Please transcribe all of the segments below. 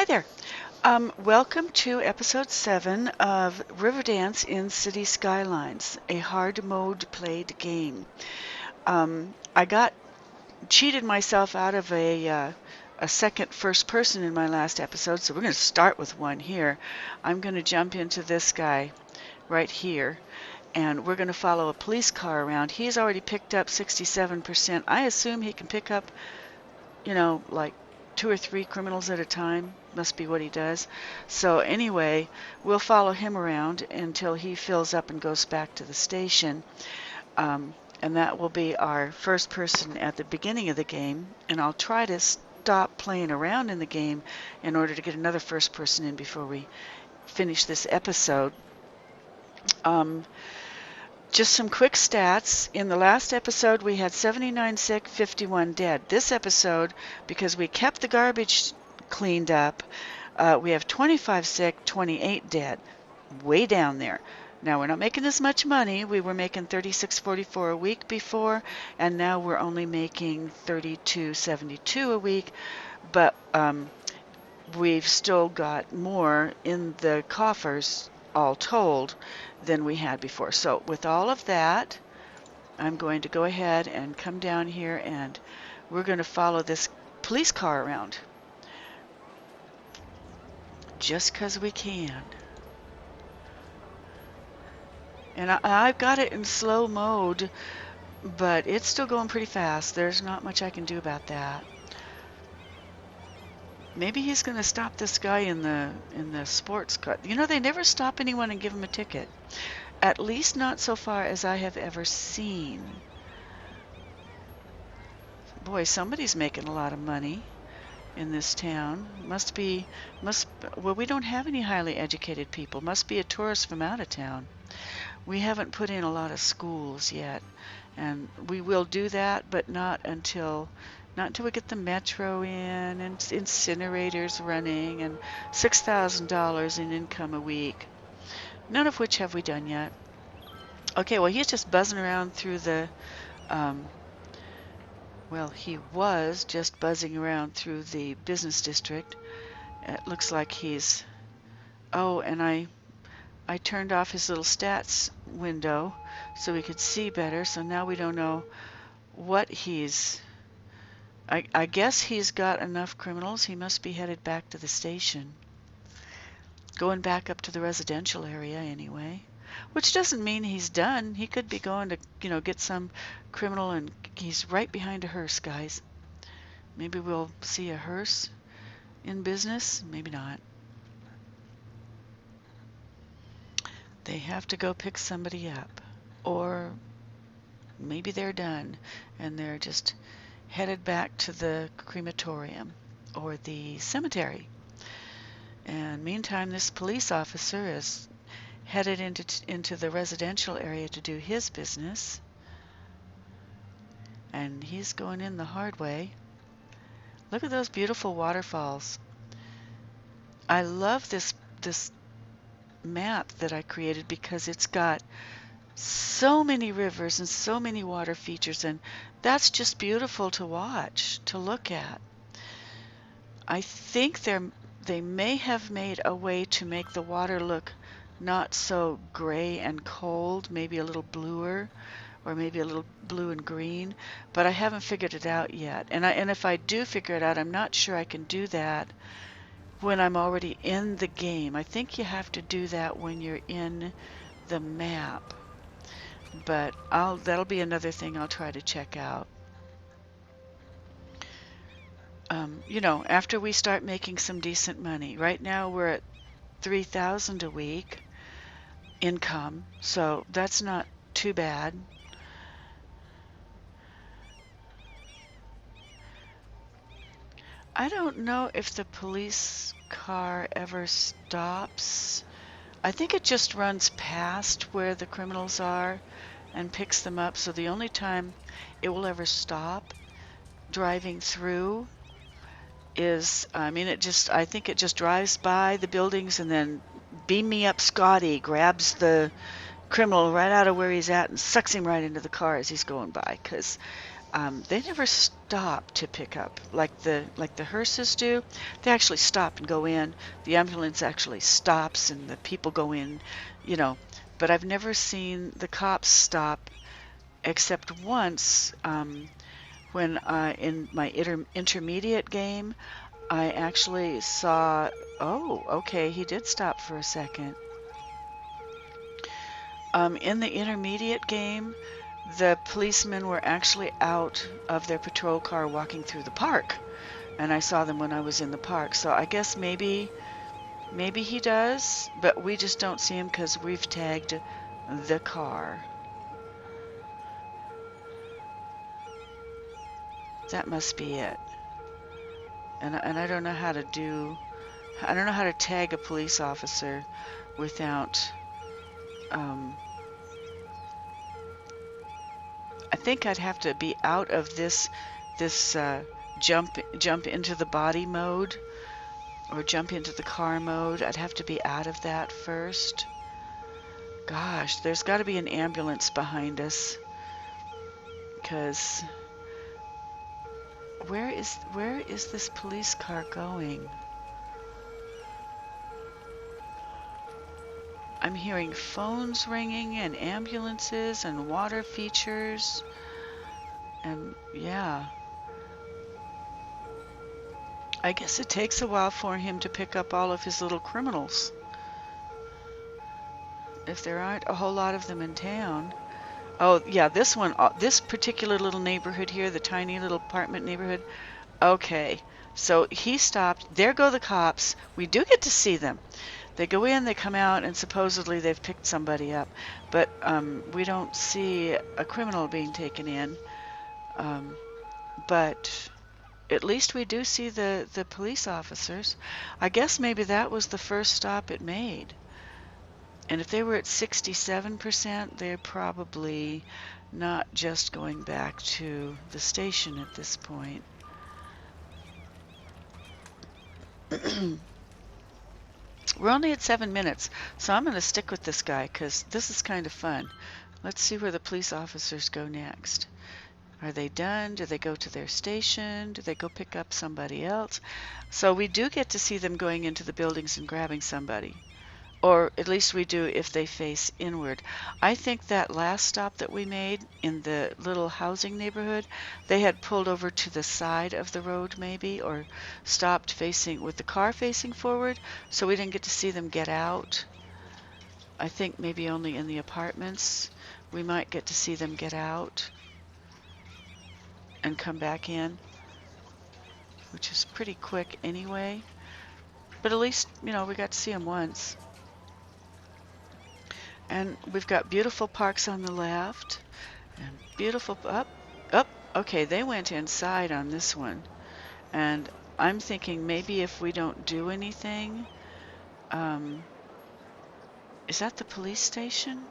Hi there. Welcome to episode 7 of Riverdance in City Skylines, a hard mode played game. I got cheated myself out of a second first person in my last episode, so we're going to start with one here. I'm going to jump into this guy right here, and we're going to follow a police car around. He's already picked up 67%. I assume he can pick up, like 2 or 3 criminals at a time. Must be what he does. So anyway, we'll follow him around until he fills up and goes back to the station. And that will be our first person at the beginning of the game. And I'll try to stop playing around in the game in order to get another first person in before we finish this episode. Just some quick stats. In the last episode, we had 79 sick, 51 dead. This episode, because we kept the garbage cleaned up, we have 25 sick, 28 dead. Way down there. Now, we're not making as much money. We were making $36.44 a week before, and now we're only making $32.72 a week. But we've still got more in the coffers, all told, than we had before. So with all of that, I'm going to go ahead and come down here, and we're going to follow this police car around just because we can. And I've got it in slow mode, but it's still going pretty fast. There's not much I can do about that. Maybe he's going to stop this guy in the sports car. They never stop anyone and give him a ticket. At least not so far as I have ever seen. Boy, somebody's making a lot of money in this town. Well, we don't have any highly educated people. Must be a tourist from out of town. We haven't put in a lot of schools yet, and we will do that, but not until we get the metro in and incinerators running and $6,000 in income a week. None of which have we done yet. Okay, well, he's just buzzing around through the, he was just buzzing around through the business district. It looks like he's, and I turned off his little stats window so we could see better, so now we don't know what he's, I guess he's got enough criminals. He must be headed back to the station. Going back up to the residential area anyway. Which doesn't mean he's done. He could be going to, get some criminal, and he's right behind a hearse, guys. Maybe we'll see a hearse in business. Maybe not. They have to go pick somebody up. Or maybe they're done and they're just headed back to the crematorium or the cemetery. And meantime, this police officer is headed into the residential area to do his business. And he's going in the hard way. Look at those beautiful waterfalls. I love this map that I created because it's got so many rivers and so many water features, and that's just beautiful to watch, to look at. I think they may have made a way to make the water look not so gray and cold, maybe a little bluer, or maybe a little blue and green, but I haven't figured it out yet. And if I do figure it out, I'm not sure I can do that when I'm already in the game. I think you have to do that when you're in the map. But that'll be another thing I'll try to check out. After we start making some decent money. Right now we're at $3,000 a week income, so that's not too bad. I don't know if the police car ever stops. I think it just runs past where the criminals are and picks them up, so the only time it will ever stop driving through is, I think it just drives by the buildings and then beam me up Scotty grabs the criminal right out of where he's at and sucks him right into the car as he's going by, because they never stop to pick up like the hearses do. They actually stop and go in. The ambulance actually stops and the people go in, you know. But I've never seen the cops stop except once when in my intermediate game, I actually saw, oh, okay, he did stop for a second. In the intermediate game, the policemen were actually out of their patrol car walking through the park, and I saw them when I was in the park. So I guess maybe he does, but we just don't see him because we've tagged the car. That must be it. And I don't know how to tag a police officer without. I think I'd have to be out of this jump into the body mode or jump into the car mode. I'd have to be out of that first. Gosh, there's got to be an ambulance behind us, because where is this police car going? I'm hearing phones ringing and ambulances and water features. And yeah, I guess it takes a while for him to pick up all of his little criminals. If there aren't a whole lot of them in town. Oh, yeah, this one, this particular little neighborhood here, the tiny little apartment neighborhood. Okay, so he stopped. There go the cops. We do get to see them. They go in, they come out, and supposedly they've picked somebody up. But we don't see a criminal being taken in. But at least we do see the police officers. I guess maybe that was the first stop it made. And if they were at 67%, they're probably not just going back to the station at this point. We're only at 7 minutes, so I'm going to stick with this guy because this is kind of fun. Let's see where the police officers go next. Are they done? Do they go to their station? Do they go pick up somebody else? So we do get to see them going into the buildings and grabbing somebody. Or at least we do if they face inward. I think that last stop that we made in the little housing neighborhood, they had pulled over to the side of the road maybe, or stopped facing with the car facing forward, so we didn't get to see them get out. I think maybe only in the apartments we might get to see them get out and come back in, which is pretty quick anyway. But at least, we got to see them once. And we've got beautiful parks on the left and beautiful up. Okay, they went inside on this one. And I'm thinking maybe if we don't do anything, is that the police station?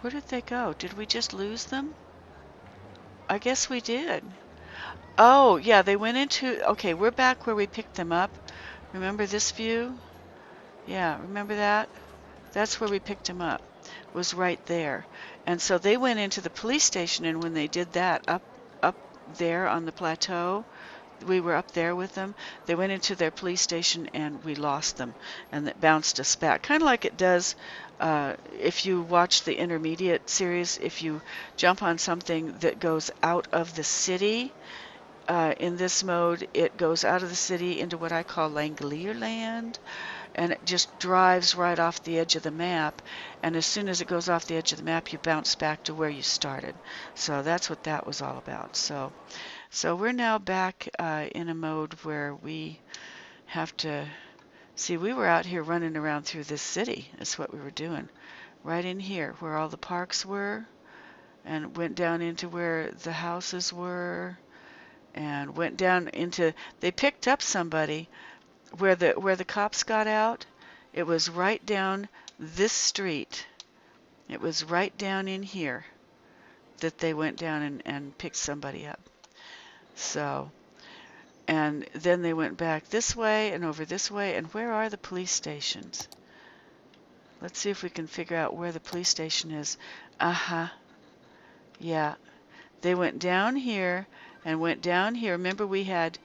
Where did they go? Did we just lose them? I guess we did. Oh, yeah, they went into, okay, we're back where we picked them up. Remember this view? Yeah, remember that? That's where we picked them up, was right there. And so they went into the police station, and when they did that up there on the plateau, we were up there with them, they went into their police station and we lost them, and it bounced us back. Kind of like it does if you watch the intermediate series, if you jump on something that goes out of the city. In this mode, it goes out of the city into what I call Langolier land, and it just drives right off the edge of the map. And as soon as it goes off the edge of the map, you bounce back to where you started. So that's what that was all about. So we're now back in a mode where we have to see. We were out here running around through this city. That's what we were doing, right in here where all the parks were, and went down into where the houses were. And went down into, they picked up somebody where the cops got out. It was right down this street. It was right down in here that they went down and picked somebody up. So, and then they went back this way and over this way. And where are the police stations? Let's see if we can figure out where the police station is. Uh-huh. Yeah. They went down here and went down here. Remember we had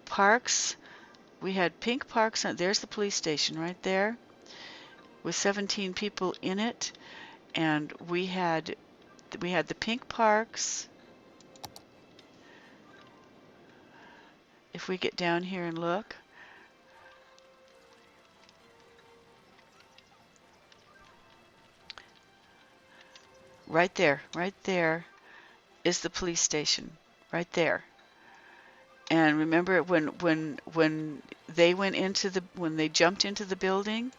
parks. We had pink parks. There's the police station right there with 17 people in it. And we had the pink parks. If we get down here and look. Right there is the police station. Right there. And remember when they went into when they jumped into the building,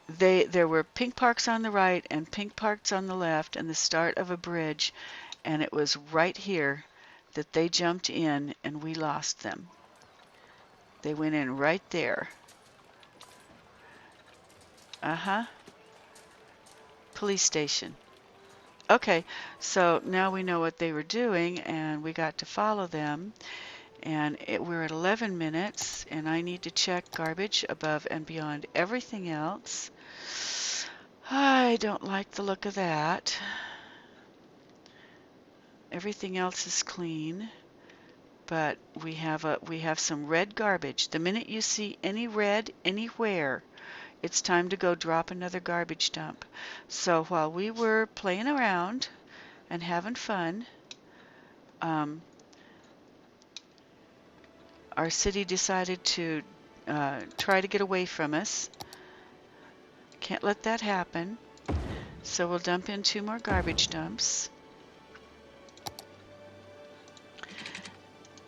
there were pink parks on the right and pink parks on the left and the start of a bridge, and it was right here that they jumped in and we lost them. They went in right there. Uh-huh. Police station. Okay, so now we know what they were doing and we got to follow them. And we're at 11 minutes, and I need to check garbage above and beyond everything else. I don't like the look of that. Everything else is clean, but we have some red garbage. The minute you see any red anywhere, it's time to go drop another garbage dump. So while we were playing around and having fun, our city decided to try to get away from us. Can't let that happen. So we'll dump in 2 more garbage dumps.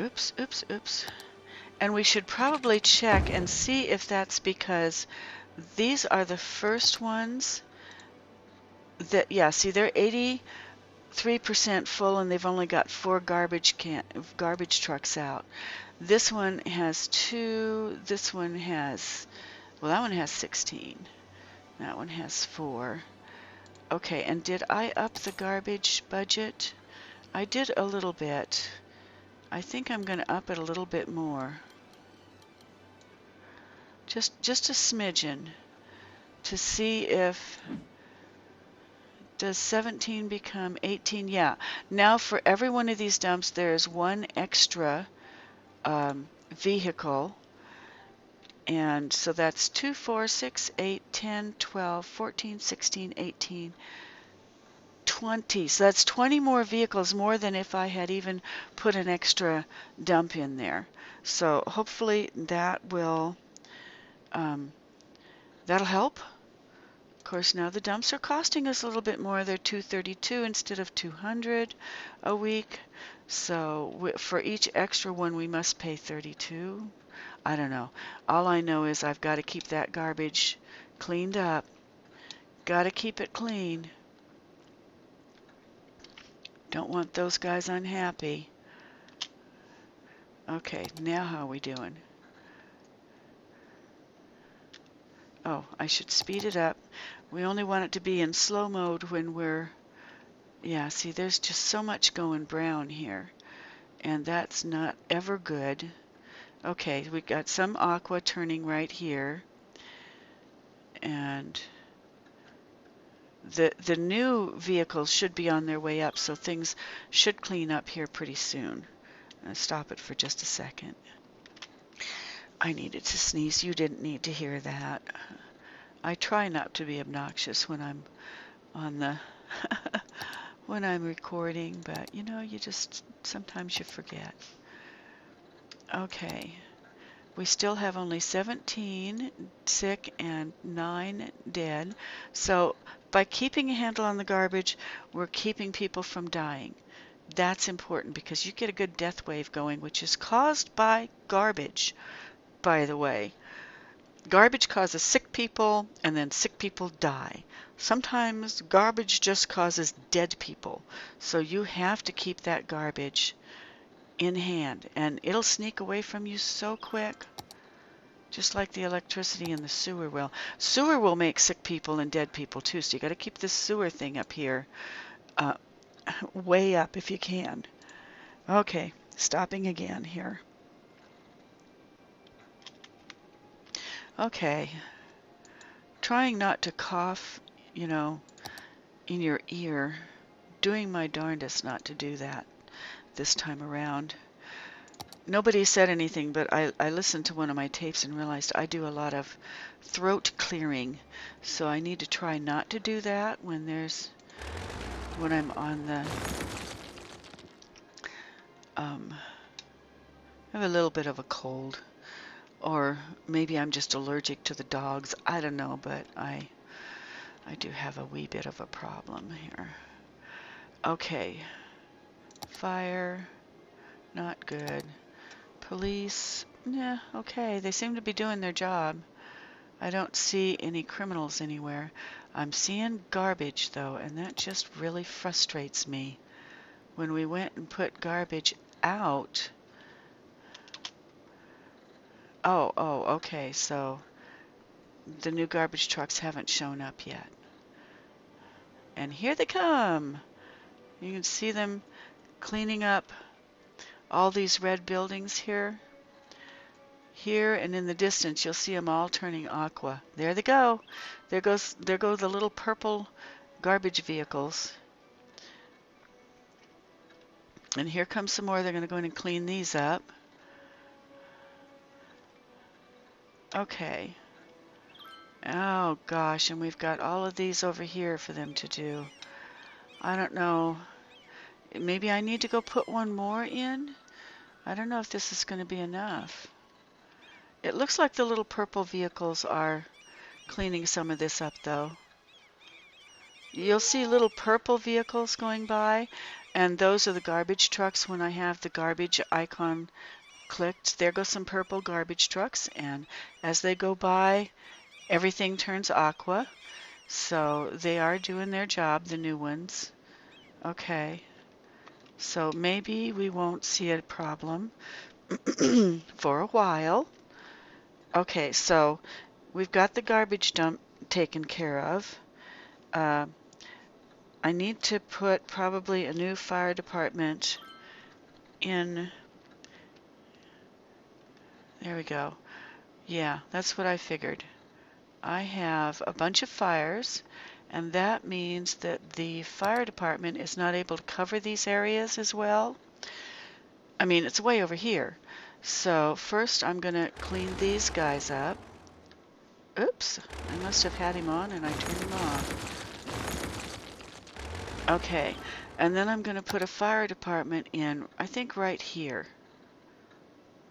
Oops, oops, oops. And we should probably check and see if that's because these are the first ones that, yeah, see, they're 83% full and they've only got 4 garbage trucks out. This one has 2, this one has, well, that one has 16. That one has 4. Okay, and did I up the garbage budget? I did a little bit. I think I'm going to up it a little bit more. Just a smidgen to see if, does 17 become 18? Yeah. Now for every one of these dumps there is 1 extra vehicle. And so that's 2, 4, 6, 8, 10, 12, 14, 16, 18, 20. So that's 20 more vehicles, more than if I had even put an extra dump in there. So hopefully that will, that'll help. Of course, now the dumps are costing us a little bit more. They're $232 instead of $200 a week. So for each extra one, we must pay $32. I don't know. All I know is I've got to keep that garbage cleaned up. Got to keep it clean. Don't want those guys unhappy. Okay, now how are we doing? Oh, I should speed it up. We only want it to be in slow mode when we're, yeah, see, there's just so much going brown here, and that's not ever good. Okay, we got some aqua turning right here, and the new vehicles should be on their way up, so things should clean up here pretty soon. I'll stop it for just a second. I needed to sneeze. You didn't need to hear that. I try not to be obnoxious when I'm on the when I'm recording, but you know, you just sometimes you forget. Okay. We still have only 17 sick and 9 dead. So by keeping a handle on the garbage, we're keeping people from dying. That's important because you get a good death wave going, which is caused by garbage, by the way. Garbage causes sick people, and then sick people die. Sometimes garbage just causes dead people. So you have to keep that garbage in hand, and it'll sneak away from you so quick. Just like the electricity in the sewer will. Sewer will make sick people and dead people too, so you got to keep this sewer thing up here way up if you can. Okay, stopping again here. Okay, trying not to cough, you know, in your ear. Doing my darndest not to do that this time around. Nobody said anything, but I listened to one of my tapes and realized I do a lot of throat clearing. So I need to try not to do that when I'm on the, I have a little bit of a cold. Or maybe I'm just allergic to the dogs. I don't know, but I do have a wee bit of a problem here. Okay. Fire, not good. Police, yeah, okay. They seem to be doing their job. I don't see any criminals anywhere. I'm seeing garbage, though, and that just really frustrates me. When we went and put garbage out... Oh, okay, so the new garbage trucks haven't shown up yet. And here they come! You can see them cleaning up all these red buildings here. Here and in the distance, you'll see them all turning aqua. There they go. There go the little purple garbage vehicles. And here comes some more. They're going to go in and clean these up. Okay. Oh gosh, and we've got all of these over here for them to do. I don't know. Maybe I need to go put one more in? I don't know if this is going to be enough. It looks like the little purple vehicles are cleaning some of this up, though. You'll see little purple vehicles going by, and those are the garbage trucks. When I have the garbage icon clicked, there go some purple garbage trucks, and as they go by, everything turns aqua. So they are doing their job, the new ones. Okay. So maybe we won't see a problem for a while. Okay, so we've got the garbage dump taken care of. I need to put probably a new fire department in. There we go. Yeah, that's what I figured. I have a bunch of fires, and that means that the fire department is not able to cover these areas as well. I mean, it's way over here. So first I'm going to clean these guys up. Oops, I must have had him on and I turned him off. Okay, and then I'm going to put a fire department in, I think right here.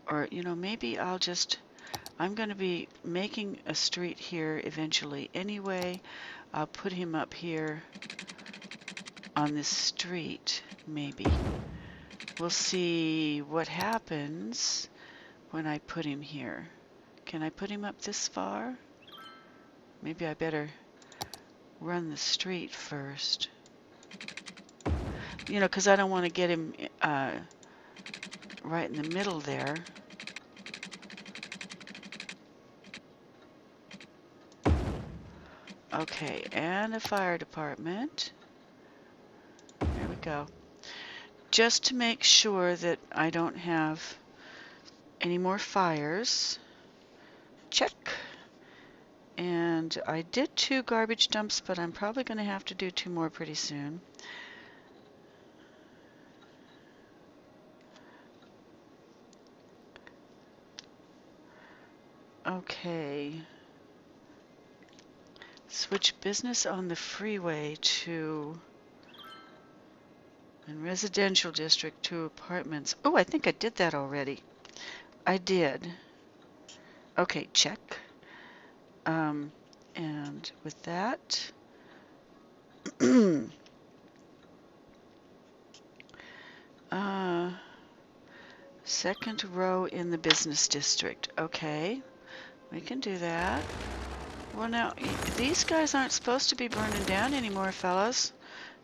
Or, you know, maybe I'm going to be making a street here eventually anyway. I'll put him up here on this street, maybe. We'll see what happens when I put him here. Can I put him up this far? Maybe I better run the street first. You know, because I don't want to get him right in the middle there. Okay, and a fire department. There we go. Just to make sure that I don't have any more fires. Check. And I did 2 garbage dumps, but I'm probably going to have to do 2 more pretty soon. Okay. Switch business on the freeway to and residential district to apartments. Oh, I think I did that already. I did. Okay, check. And with that, second row in the business district. Okay, we can do that. Well, now, these guys aren't supposed to be burning down anymore, fellas.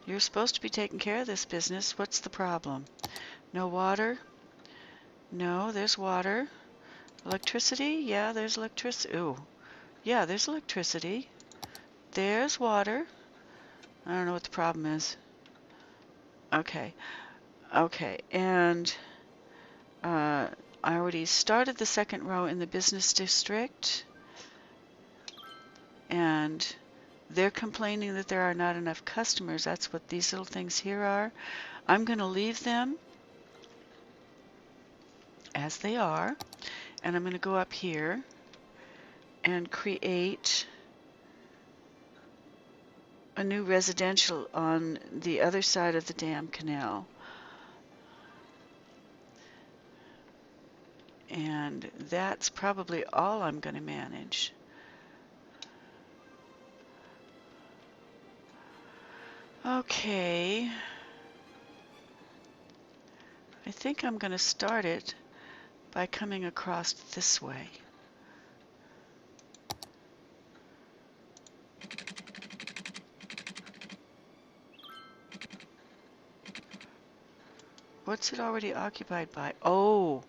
You're supposed to be taking care of this business. What's the problem? No water? No, there's water. Electricity? Yeah, there's electricity. Ooh. Yeah, there's electricity. There's water. I don't know what the problem is. Okay. Okay, and I already started the second row in the business district. and they're complaining that there are not enough customers. That's what these little things here are. I'm going to leave them as they are, and I'm going to go up here and create a new residential on the other side of the dam canal. And that's probably all I'm going to manage. Okay. I think I'm going to start it by coming across this way. What's it already occupied by? Oh,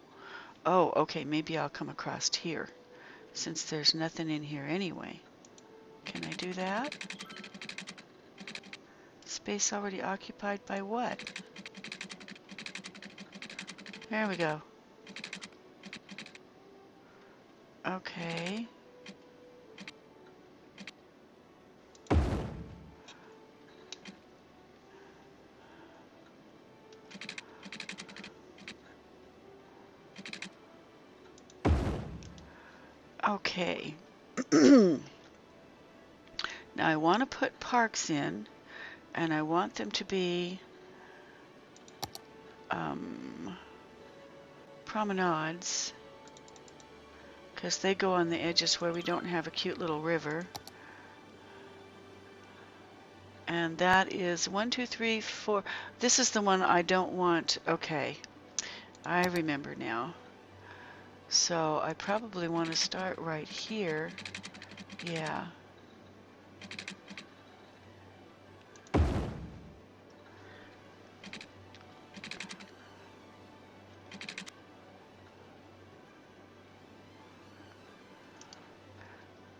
okay, maybe I'll come across here, since there's nothing in here anyway. Can I do that? Space already occupied by what? There we go. Okay. Okay. Now I want to put parks in, and I want them to be promenades, because they go on the edges where we don't have a cute little river. And that is 1, 2, 3, 4. This is the one I don't want. Okay, I remember now. So I probably want to start right here. Yeah.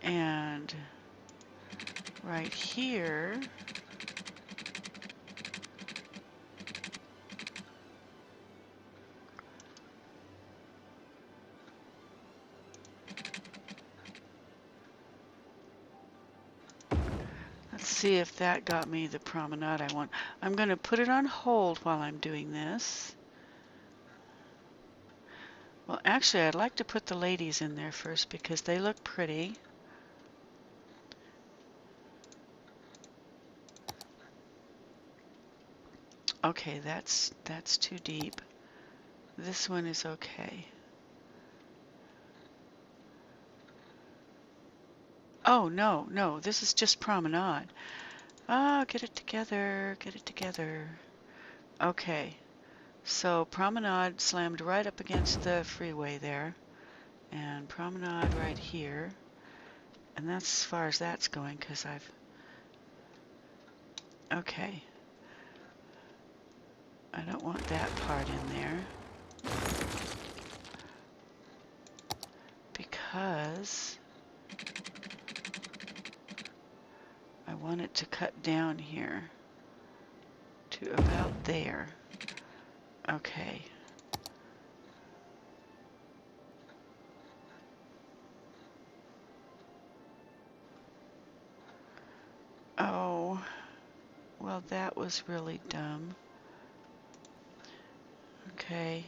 And right here, let's see if that got me the promenade I want. I'm going to put it on hold while I'm doing this. Well, actually, I'd like to put the ladies in there first because they look pretty. Okay, that's too deep. This one is okay. Oh, no, this is just promenade. Ah, get it together, get it together. Okay, so promenade slammed right up against the freeway there, and promenade right here. And that's as far as that's going, because I've... Okay. I don't want that part in there. Because I want it to cut down here to about there. Okay. Oh, well, that was really dumb. Okay.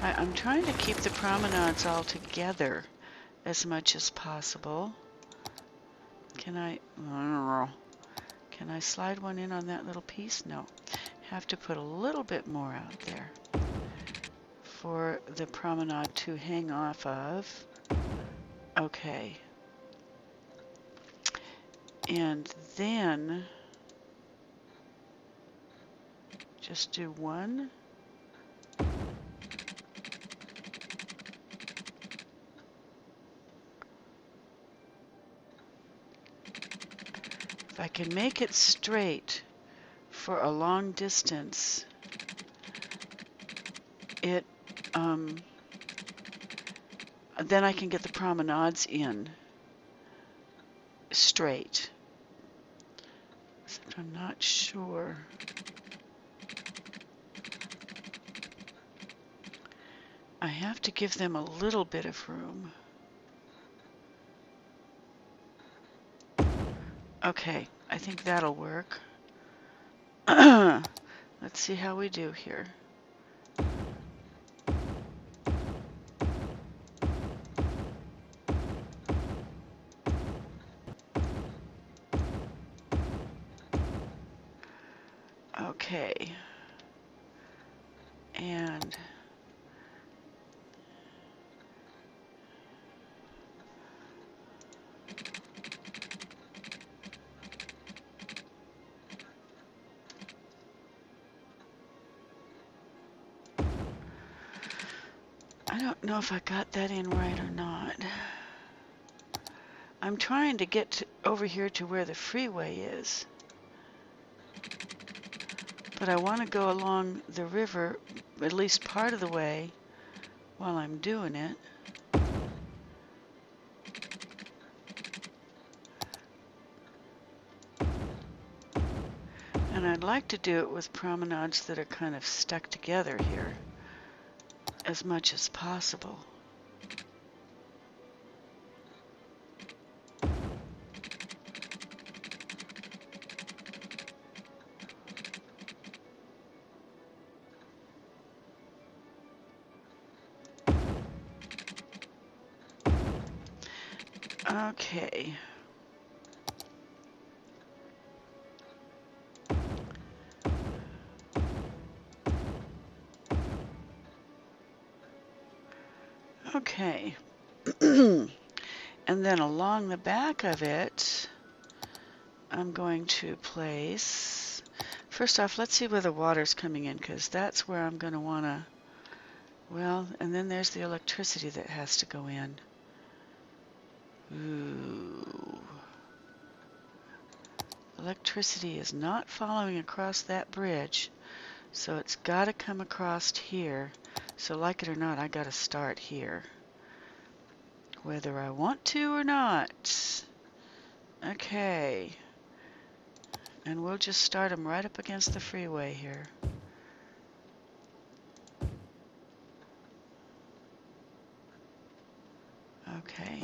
I'm trying to keep the promenades all together as much as possible. Can I slide one in on that little piece? No. Have to put a little bit more out there for the promenade to hang off of. Okay. And then just do one. If I can make it straight for a long distance, it then I can get the promenades in straight. Except I'm not sure. I have to give them a little bit of room. Okay, I think that'll work. Let's see how we do here. Okay. And I don't know if I got that in right or not. I'm trying to get over here to where the freeway is. But I want to go along the river at least part of the way while I'm doing it. And I'd like to do it with promenades that are kind of stuck together here as much as possible. Okay. Okay. And then along the back of it, I'm going to place, first off, let's see where the water's coming in, because that's where I'm going to want to, well, and then there's the electricity that has to go in. Ooh. Electricity is not following across that bridge, so it's got to come across here. So like it or not, I got to start here, whether I want to or not. Okay. And we'll just start them right up against the freeway here. Okay.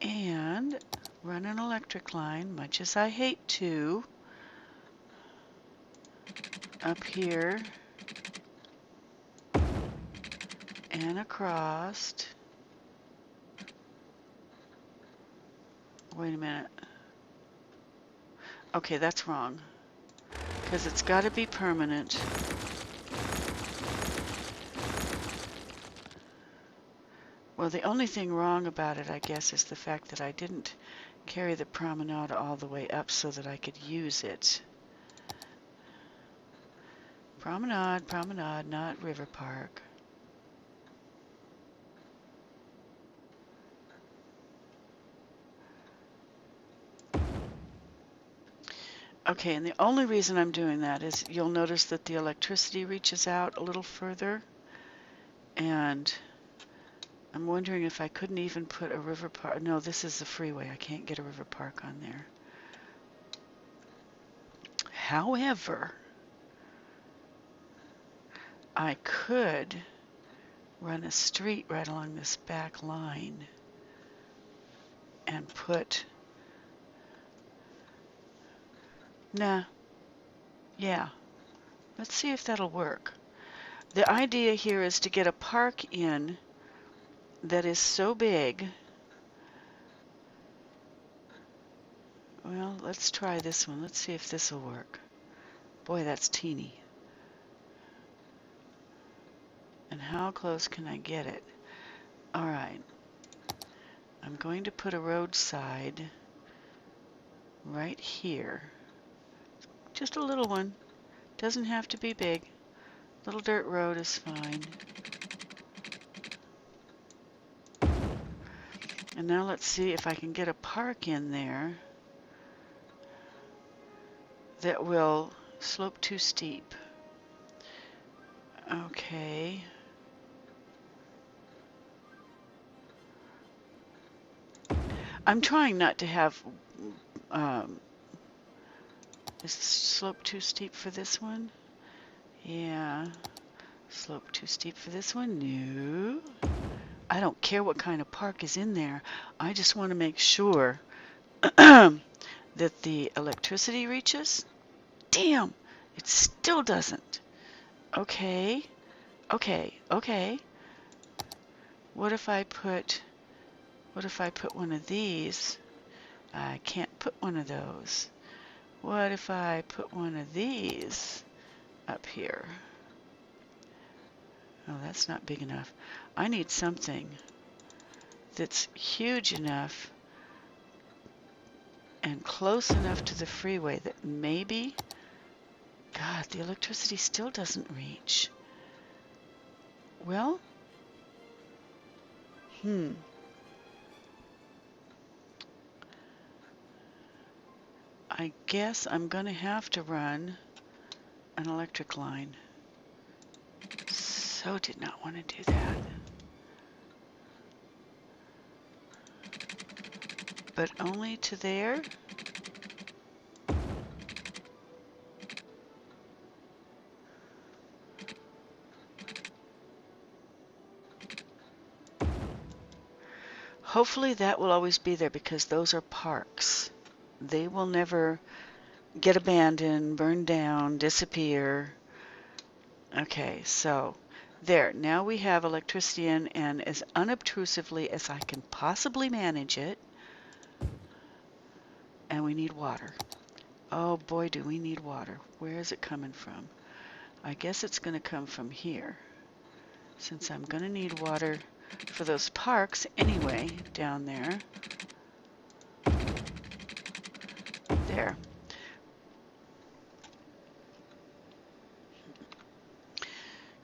And run an electric line, much as I hate to, up here and across. Wait a minute. Okay, that's wrong, because it's got to be permanent. Well, the only thing wrong about it, I guess, is the fact that I didn't carry the promenade all the way up so that I could use it. Promenade, promenade, not river park. Okay, and the only reason I'm doing that is you'll notice that the electricity reaches out a little further, and I'm wondering if I couldn't even put a river park. No, this is the freeway. I can't get a river park on there. However, I could run a street right along this back line and put, nah, yeah, let's see if that'll work. The idea here is to get a park in that is so big. Well, let's try this one. Let's see if this will work. Boy, that's teeny. And how close can I get it? All right. I'm going to put a roadside right here. Just a little one. Doesn't have to be big. Little dirt road is fine. And now let's see if I can get a park in there that will slope too steep. Okay. I'm trying not to have is the slope too steep for this one? Yeah. Slope too steep for this one? No. I don't care what kind of park is in there. I just want to make sure that the electricity reaches. Damn, it still doesn't. Okay, okay. What if I put one of these? I can't put one of those. What if I put one of these up here? Oh, that's not big enough. I need something that's huge enough and close enough to the freeway that maybe, God, the electricity still doesn't reach. Well, I guess I'm going to have to run an electric line. So did not want to do that. But only to there. Hopefully that will always be there because those are parks. They will never get abandoned, burn down, disappear. Okay, so there. Now we have electricity in, and as unobtrusively as I can possibly manage it. And we need water. Oh boy, do we need water. Where is it coming from? I guess it's going to come from here, since I'm going to need water for those parks anyway down there. There.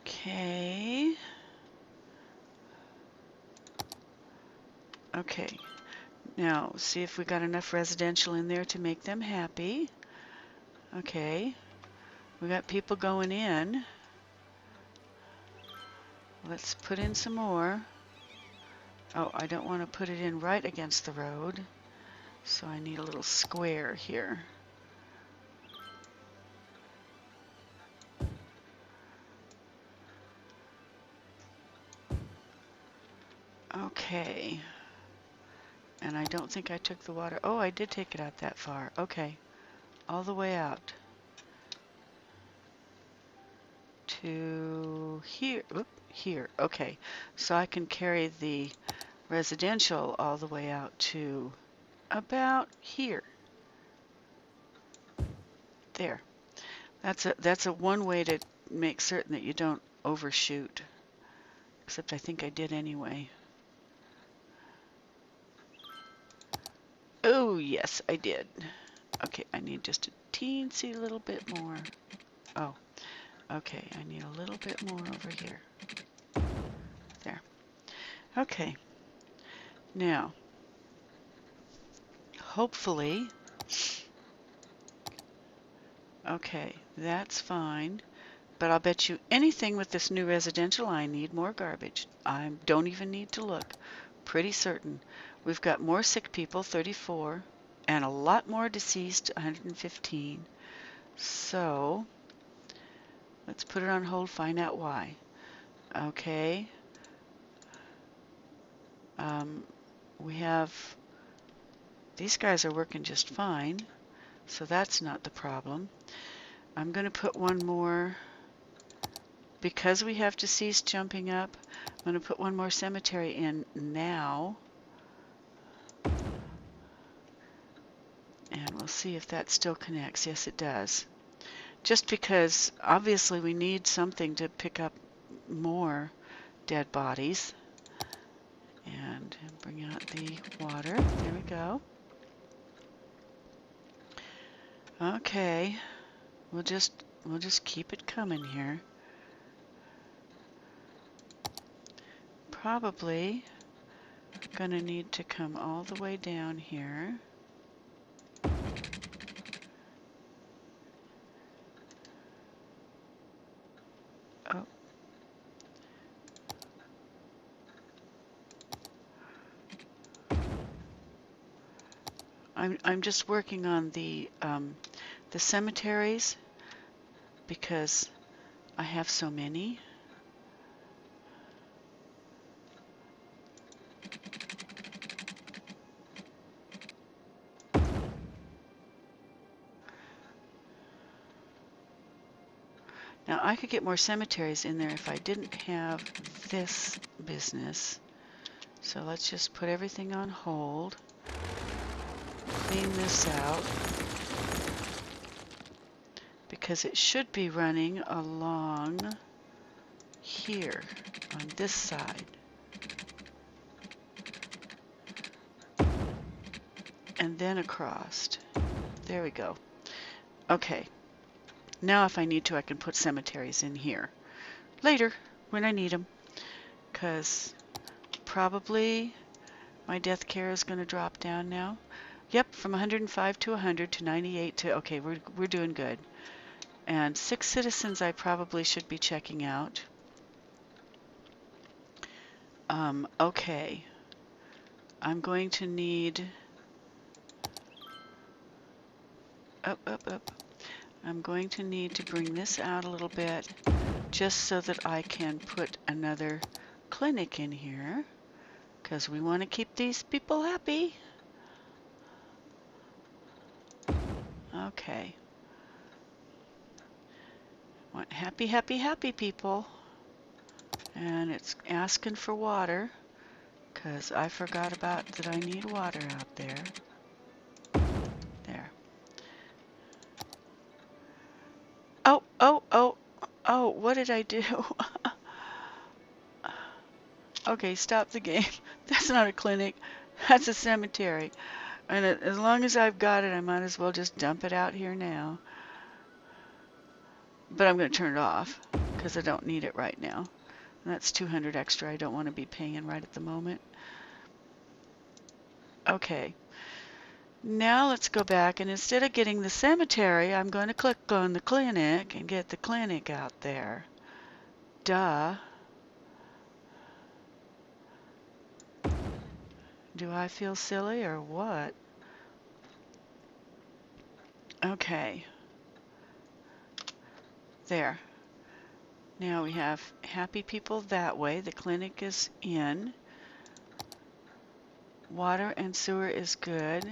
Okay. Okay. Now, see if we got enough residential in there to make them happy. Okay. We got people going in. Let's put in some more. Oh, I don't want to put it in right against the road, so I need a little square here. Okay. And I don't think I took the water. Oh, I did take it out that far. Okay. All the way out to here. Oop, here. Okay. So I can carry the residential all the way out to about here. There. That's a one way to make certain that you don't overshoot. Except I think I did anyway. Oh, yes, I did. Okay, I need just a teensy little bit more. Oh, okay, I need a little bit more over here. There. Okay. Now, hopefully, okay, that's fine. But I'll bet you anything with this new residential, I need more garbage. I don't even need to look. Pretty certain. We've got more sick people, 34, and a lot more deceased, 115. So, let's put it on hold, find out why. Okay. We have, these guys are working just fine, so that's not the problem. I'm going to put one more, because we have deceased jumping up, I'm going to put one more cemetery in now. And we'll see if that still connects. Yes, it does. Just because obviously we need something to pick up more dead bodies. And bring out the water. There we go. Okay. We'll just keep it coming here. Probably gonna need to come all the way down here. Oh. I'm just working on the cemeteries because I have so many. Now I could get more cemeteries in there if I didn't have this business. So let's just put everything on hold. Clean this out. Because it should be running along here on this side. And then across. There we go. Okay. Now if I need to, I can put cemeteries in here. Later, when I need them. Because probably my death care is going to drop down now. Yep, from 105 to 100 to 98 to... Okay, we're doing good. And 6 citizens I probably should be checking out. Okay. I'm going to need... Up. I'm going to need to bring this out a little bit just so that I can put another clinic in here because we want to keep these people happy. Okay. Want happy, happy, happy people. And it's asking for water because I forgot about that I need water out there. There. Oh, what did I do? Okay, stop the game. That's not a clinic. That's a cemetery. And as long as I've got it, I might as well just dump it out here now. But I'm going to turn it off because I don't need it right now. And that's 200 extra I don't want to be paying right at the moment. Okay. Now let's go back, and instead of getting the cemetery, I'm going to click on the clinic and get the clinic out there. Duh. Do I feel silly or what? Okay. There. Now we have happy people that way. The clinic is in. Water and sewer is good.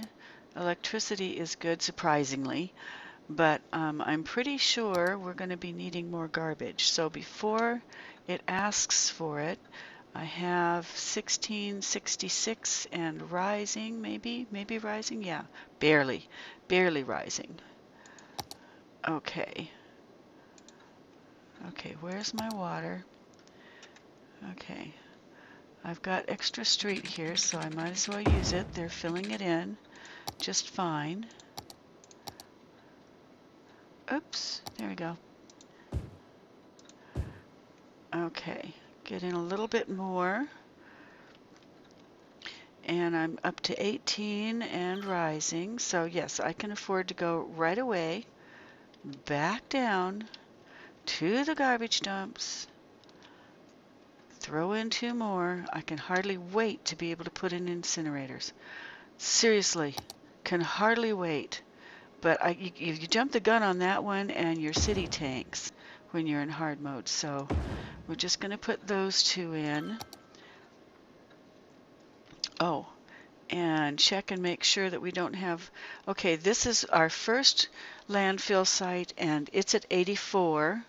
Electricity is good, surprisingly. But I'm pretty sure we're going to be needing more garbage. So before it asks for it, I have 1666 and rising, maybe rising, yeah, barely rising. Okay, where's my water? Okay, I've got extra street here, so I might as well use it. They're filling it in just fine. Oops, there we go. Okay, get in a little bit more. And I'm up to 18 and rising. So yes, I can afford to go right away back down to the garbage dumps. Throw in 2 more. I can hardly wait to be able to put in incinerators. Seriously, can hardly wait. But you jump the gun on that one and your city tanks when you're in hard mode. So we're just going to put those 2 in. Oh, and check and make sure that we don't have... Okay, this is our first landfill site, and it's at 84.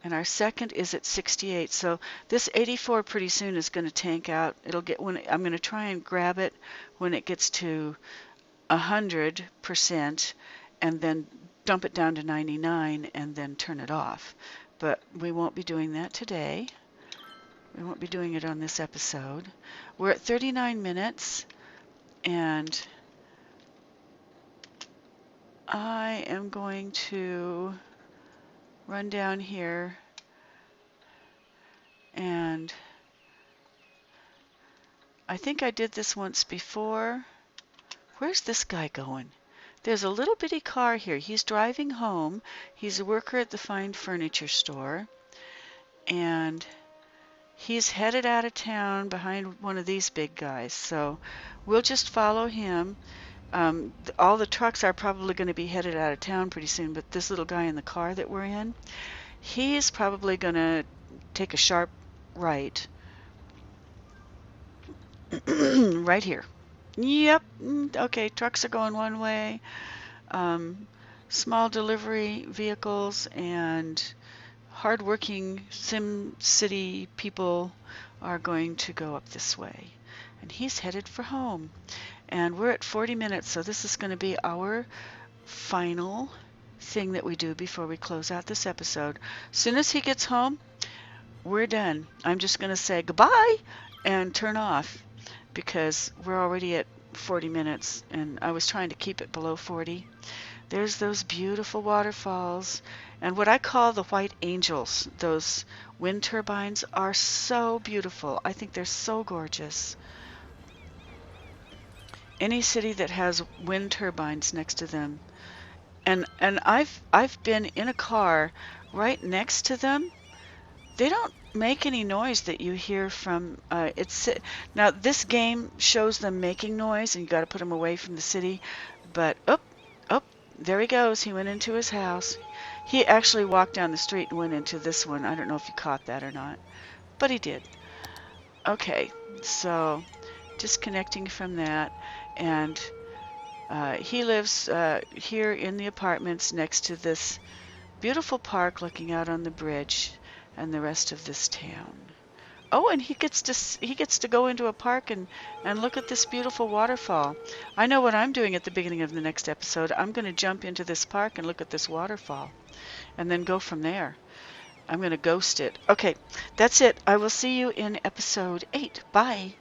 And our second is at 68. So this 84 pretty soon is going to tank out. It'll get when I'm going to try and grab it when it gets to 100%, and then dump it down to 99 and then turn it off. But we won't be doing that today. We won't be doing it on this episode. We're at 39 minutes, and I am going to run down here, and I think I did this once before. Where's this guy going? There's a little bitty car here. He's driving home. He's a worker at the fine furniture store, and he's headed out of town behind one of these big guys. So we'll just follow him. All the trucks are probably going to be headed out of town pretty soon, but this little guy in the car that we're in, he's probably going to take a sharp right. Right here. Yep. Okay, trucks are going one way. small delivery vehicles and hardworking Sim City people are going to go up this way. And he's headed for home. And we're at 40 minutes, so this is going to be our final thing that we do before we close out this episode. As soon as he gets home, we're done. I'm just going to say goodbye and turn off because we're already at 40 minutes and I was trying to keep it below 40. There's those beautiful waterfalls and what I call the white angels. Those wind turbines are so beautiful. I think they're so gorgeous. Any city that has wind turbines next to them. And I've been in a car right next to them. They don't make any noise that you hear from now this game shows them making noise and you got to put them away from the city, but oh, there he goes. He went into his house. He actually walked down the street and went into this one. I don't know if you caught that or not, but he did. Okay, so disconnecting from that, and he lives here in the apartments next to this beautiful park looking out on the bridge and the rest of this town. Oh, and he gets to go into a park and look at this beautiful waterfall. I know what I'm doing at the beginning of the next episode. I'm going to jump into this park and look at this waterfall and then go from there. I'm going to ghost it. Okay, that's it. I will see you in episode 8. Bye.